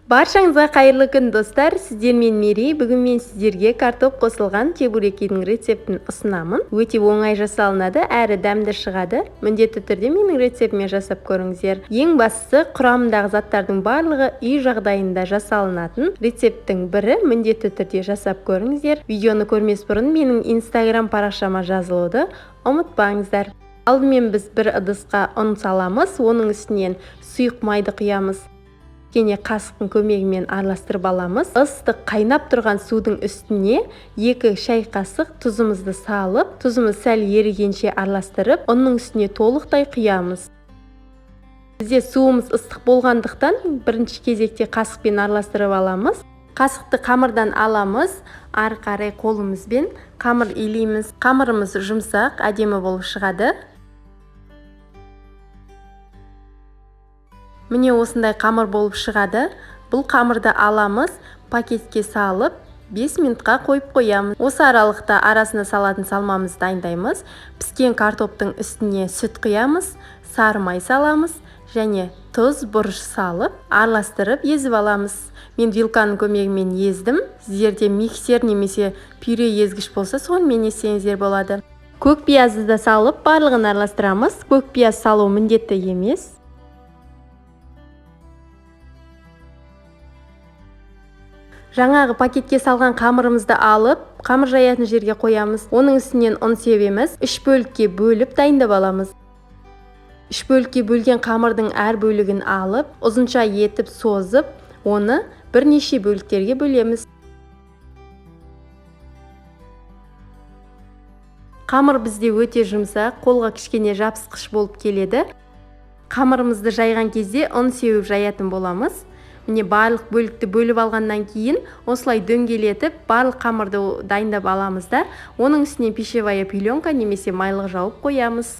Баршаңызға қайырлы күн достар, сіздермен Мерей. Бүгін мен сіздерге картоп қосылған чебурекидің рецептін ұсынамын. Өте оңай жасалынады, әрі дәмді шығады. Міндетті түрде менің рецептіме жасап көріңіздер. Ең бастысы, құрамындағы заттардың барлығы үй жағдайында жасалынатын рецепттің бірі. Міндетті түрде жасап көріңіздер. Видеоны көрмес бұрын менің инстаграм парақшама жазылуды ұмытпаңыздар. Алдымен біз бір ыдысқа ұн саламыз, оның үстінен сұйық майды құямыз. Кене қасықтың көмегімен араластырып аламыз. Ыстық қайнап тұрған судың үстіне 2 шай қасық тұзымызды салып, тұзымыз сәл ерігенше араластырып, оның үстіне толықтай құямыз. Бізде суымыз ыстық болғандықтан бірінші кезекте қасықпен араластырып аламыз. Қасықты қамырдан аламыз, ары қарай қолымызбен қамыр илейміз. Қамырымыз жұмсақ, әдемі болып шығады. Міне осындай қамыр болып шығады. Бұл қамырды аламыз, пакетке салып, 5 минутқа қойып қоямыз. Осы аралықта арасына салатын салмамызды дайындаймыз. Піскен картоптың үстіне сүт құямыз, сары май саламыз және тұз, бұрыш салып, араластырып езіп аламыз. Мен вилканың көмегімен ездім. Сіздерде миксер немесе пюре езгіш болса, сонымен езсеңіздер болады. Көк пиязды да салып, барлығын араластырамыз. Көк пияз салу міндетті емес. Жаңағы пакетке салған қамырымызды алып, қамыр жаятын жерге қоямыз. Оның үстінен ұн себеміз, 3 бөлікке бөліп дайындап аламыз. 3 бөлікке бөлген қамырдың әр бөлігін алып, ұзынша етіп созып, оны бірнеше бөліктерге бөлеміз. Қамыр бізде өте жұмсақ, қолға кішкене жабысқыш болып келеді. Қамырымызды жайған кезде ұн сеуіп жаятын боламыз. Міне барлық бөлікті бөліп алғаннан кейін осылай дөңгелетіп барлық қамырды дайындап аламыздар. Оның үстіне пищевая пеленка немесе майлық жауып қоямыз.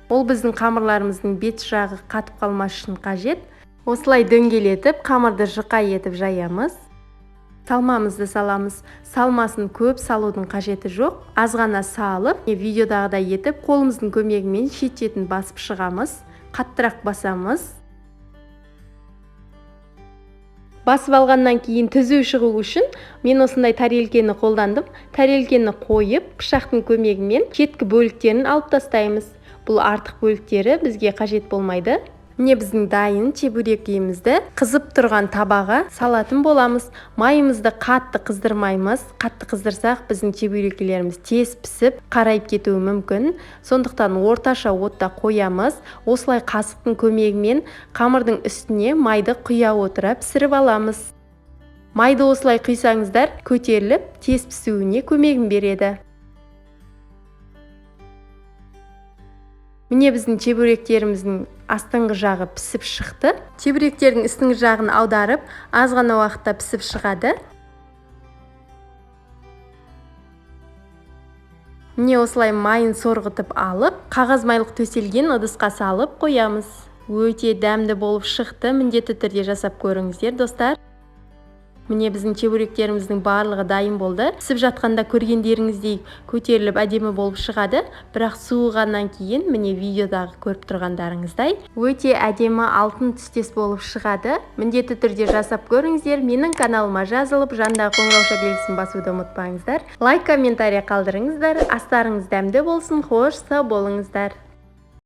Ол біздің қамырларымыздың бет жағы қатып қалмас үшін қажет. Осылай дөңгелетіп қамырды жұқа етіп жаямыз. Салмамызды саламыз. Салмасын көп салудың қажеті жоқ. Аз ғана салып, видеодағыдай етіп қолымыздың көмегімен шет-шетін басып шығамыз. Қаттырақ басамыз. Басып алғаннан кейін түзу шығу үшін мен осындай тарелкені қолдандым. Тарелкені қойып, пышақтың көмегімен шеткі бөліктерін алып тастаймыз. Бұл артық бөліктері бізге қажет болмайды. Міне біздің дайын чебурекиімізді қызып тұрған табаға салатын боламыз. Майымызды қатты қыздырмаймыз. Қатты қыздырсақ, біздің чебурекилеріміз тез пісіп, қарайып кетуі мүмкін. Сондықтан орташа отта қоямыз. Осылай қасықтың көмегімен қамырдың үстіне майды құя отыра пісіріп аламыз. Майды осылай құйсаңыздар, көтеріліп, тез пісуіне көмегін береді. Міне біздің чебуректеріміздің астыңғы жағы пісіп шықты. Чебуректердің үстіңгі жағын аударып, аз ғана уақытта пісіп шығады. Міне осылай майын сорғытып алып, қағаз майлық төселген ыдысқа салып қоямыз. Өте дәмді болып шықты. Міндетті түрде жасап көріңіздер, достар. Міне біздің чебуректеріміздің барлығы дайын болды. Пісіп жатқанда көргендеріңіздей көтеріліп әдемі болып шығады. Бірақ суығаннан кейін, міне видеодағы көріп тұрғандарыңыздай, өте әдемі алтын түстес болып шығады. Міндетті түрде жасап көріңіздер. Менің каналыма жазылып, жандағы қоңырау белгісін басуды ұмытпаңыздар. Лайк, комментарий қалдырыңыздар. Астарыңыз дәмді болсын, хош, сау болыңыздар.